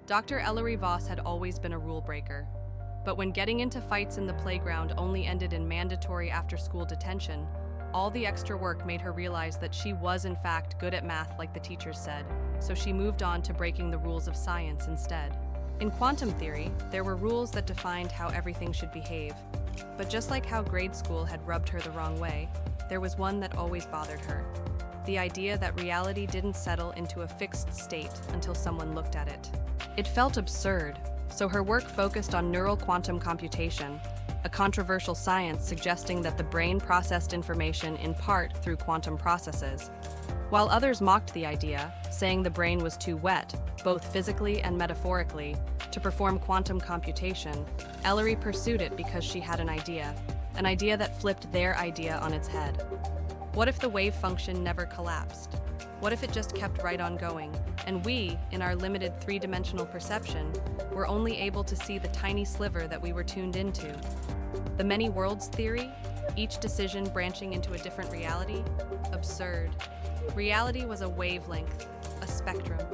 Dr. Ellery Voss had always been a rule breaker. But when getting into fights in the playground only ended in mandatory after-school detention, all the extra work made her realize that she was in fact good at math like the teachers said, so she moved on to breaking the rules of science instead. In quantum theory, there were rules that defined how everything should behave. But just like how grade school had rubbed her the wrong way, there was one that always bothered her. The idea that reality didn't settle into a fixed state until someone looked at it. It felt absurd, so her work focused on neural quantum computation, a controversial science suggesting that the brain processed information in part through quantum processes. While others mocked the idea, saying the brain was too wet, both physically and metaphorically, to perform quantum computation, Ellery pursued it because she had an idea that flipped their idea on its head. What if the wave function never collapsed? What if it just kept right on going, and we, in our limited three-dimensional perception, were only able to see the tiny sliver that we were tuned into? The many worlds theory, each decision branching into a different reality? Absurd. Reality was a wavelength, a spectrum,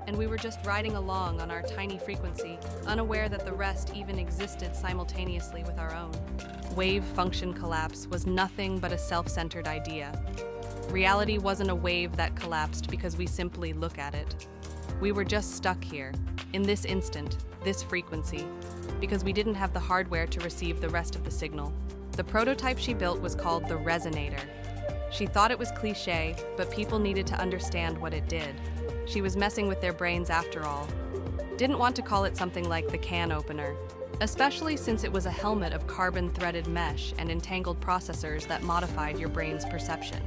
and we were just riding along on our tiny frequency, unaware that the rest even existed simultaneously with our own. Wave function collapse was nothing but a self-centered idea. Reality wasn't a wave that collapsed because we simply look at it. We were just stuck here, in this instant, this frequency, because we didn't have the hardware to receive the rest of the signal. The prototype she built was called the resonator. She thought it was cliché, but people needed to understand what it did. She was messing with their brains after all. Didn't want to call it something like the can opener, especially since it was a helmet of carbon-threaded mesh and entangled processors that modified your brain's perception.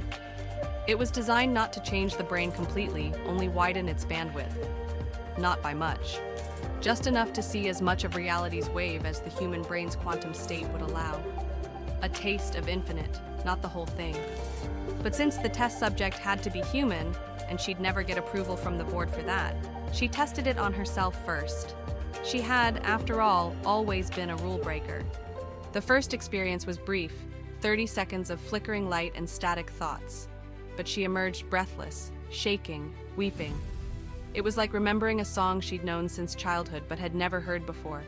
It was designed not to change the brain completely, only widen its bandwidth. Not by much. Just enough to see as much of reality's wave as the human brain's quantum state would allow. A taste of infinite, not the whole thing. But since the test subject had to be human, and she'd never get approval from the board for that, she tested it on herself first. She had, after all, always been a rule breaker. The first experience was brief, 30 seconds of flickering light and static thoughts. But she emerged breathless, shaking, weeping. It was like remembering a song she'd known since childhood but had never heard before.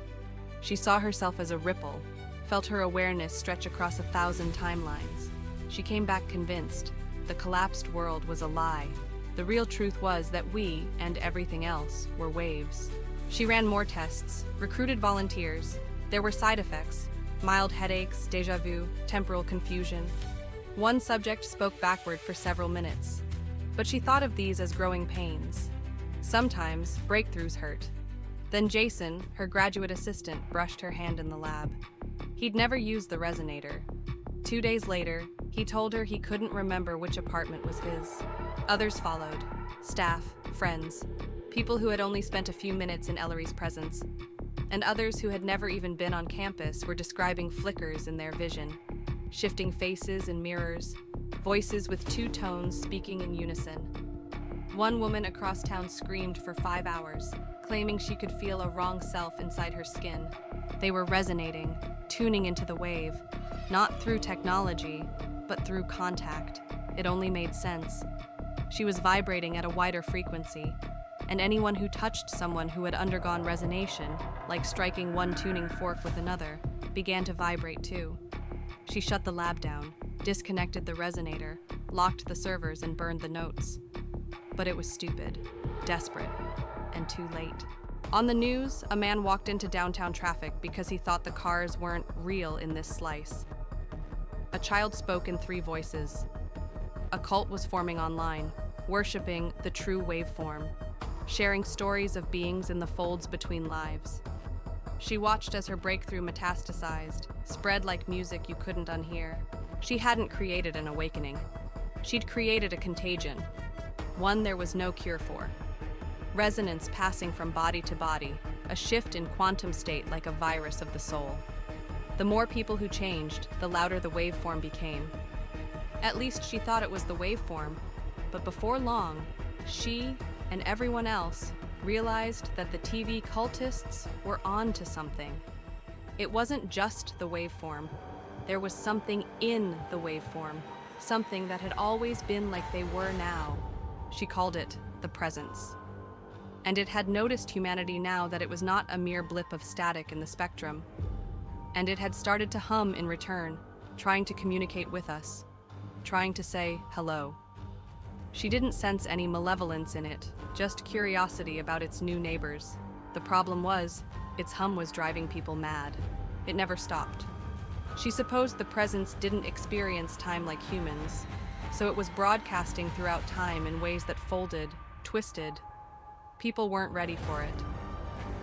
She saw herself as a ripple, felt her awareness stretch across 1,000 timelines. She came back convinced the collapsed world was a lie. The real truth was that we, and everything else, were waves. She ran more tests, recruited volunteers. There were side effects, mild headaches, déjà vu, temporal confusion. One subject spoke backward for several minutes, but she thought of these as growing pains. Sometimes, breakthroughs hurt. Then Jason, her graduate assistant, brushed her hand in the lab. He'd never used the resonator. 2 days later, he told her he couldn't remember which apartment was his. Others followed. Staff, friends, people who had only spent a few minutes in Ellery's presence, and others who had never even been on campus were describing flickers in their vision. Shifting faces and mirrors, voices with two tones speaking in unison. One woman across town screamed for 5 hours, claiming she could feel a wrong self inside her skin. They were resonating, tuning into the wave, not through technology, but through contact. It only made sense. She was vibrating at a wider frequency, and anyone who touched someone who had undergone resonation, like striking one tuning fork with another, began to vibrate too. She shut the lab down, disconnected the resonator, locked the servers, and burned the notes. But it was stupid, desperate, and too late. On the news, a man walked into downtown traffic because he thought the cars weren't real in this slice. A child spoke in 3 voices. A cult was forming online, worshipping the true waveform, sharing stories of beings in the folds between lives. She watched as her breakthrough metastasized, spread like music you couldn't unhear. She hadn't created an awakening. She'd created a contagion, one there was no cure for. Resonance passing from body to body, a shift in quantum state like a virus of the soul. The more people who changed, the louder the waveform became. At least she thought it was the waveform, but before long, she and everyone else realized that the TV cultists were on to something. It wasn't just the waveform. There was something in the waveform, something that had always been like they were now. She called it the presence. and it had noticed humanity now that it was not a mere blip of static in the spectrum. And it had started to hum in return, trying to communicate with us, trying to say hello. She didn't sense any malevolence in it, just curiosity about its new neighbors. The problem was, its hum was driving people mad. It never stopped. She supposed the presence didn't experience time like humans, so it was broadcasting throughout time in ways that folded, twisted. People weren't ready for it.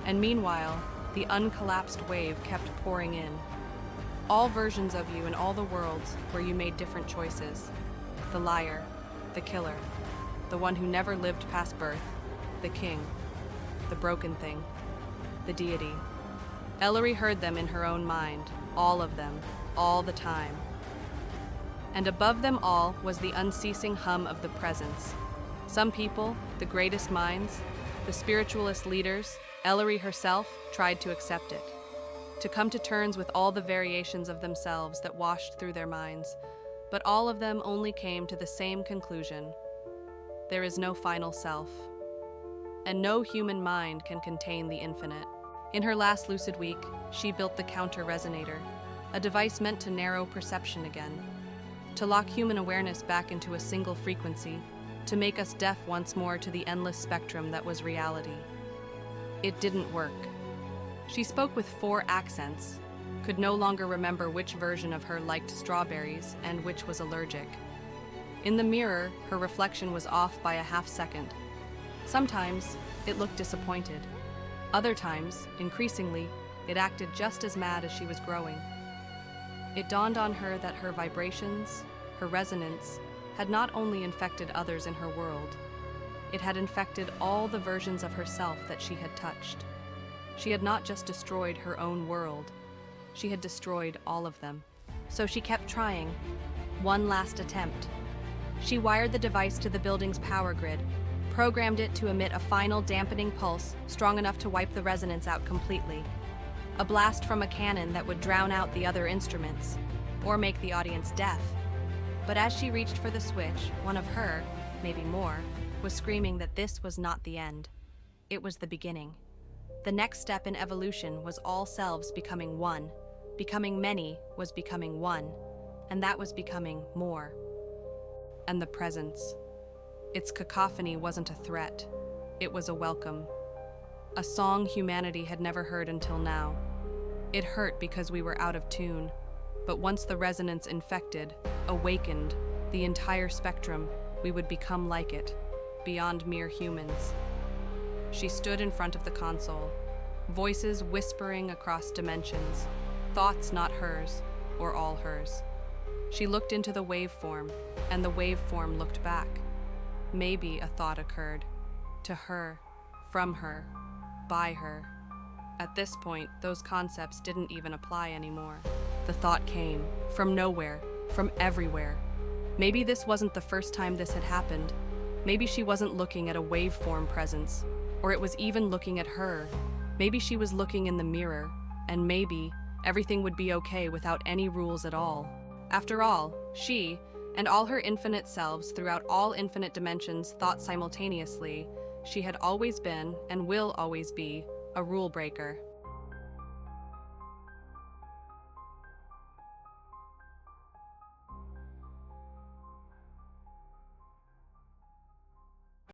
And meanwhile, the uncollapsed wave kept pouring in. All versions of you in all the worlds where you made different choices. The liar, the killer, the one who never lived past birth, the king, the broken thing, the deity. Ellery heard them in her own mind, all of them, all the time. And above them all was the unceasing hum of the presence. Some people, the greatest minds, the spiritualist leaders, Ellery herself, tried to accept it, to come to terms with all the variations of themselves that washed through their minds, but all of them only came to the same conclusion. There is no final self, and no human mind can contain the infinite. In her last lucid week, she built the counter-resonator, a device meant to narrow perception again, to lock human awareness back into a single frequency, to make us deaf once more to the endless spectrum that was reality. It didn't work. She spoke with 4 accents, could no longer remember which version of her liked strawberries and which was allergic. In the mirror, her reflection was off by a half-second. Sometimes, it looked disappointed. Other times, increasingly, it acted just as mad as she was growing. It dawned on her that her vibrations, her resonance, had not only infected others in her world, it had infected all the versions of herself that she had touched. She had not just destroyed her own world, she had destroyed all of them. So she kept trying. One last attempt. She wired the device to the building's power grid, programmed it to emit a final dampening pulse strong enough to wipe the resonance out completely. A blast from a cannon that would drown out the other instruments, or make the audience deaf. But as she reached for the switch, one of her, maybe more, was screaming that this was not the end. It was the beginning. The next step in evolution was all selves becoming one. Becoming many was becoming one, and that was becoming more. And the presence. Its cacophony wasn't a threat. It was a welcome. A song humanity had never heard until now. It hurt because we were out of tune, but once the resonance infected, awakened, the entire spectrum, we would become like it, beyond mere humans. She stood in front of the console, voices whispering across dimensions, thoughts not hers, or all hers. She looked into the waveform, and the waveform looked back. Maybe a thought occurred, to her, from her, by her. At this point, those concepts didn't even apply anymore. The thought came, from nowhere, from everywhere. Maybe this wasn't the first time this had happened. Maybe she wasn't looking at a waveform presence, or it was even looking at her. Maybe she was looking in the mirror, and maybe everything would be okay without any rules at all. After all, she, and all her infinite selves throughout all infinite dimensions thought simultaneously, she had always been, and will always be, a rule breaker.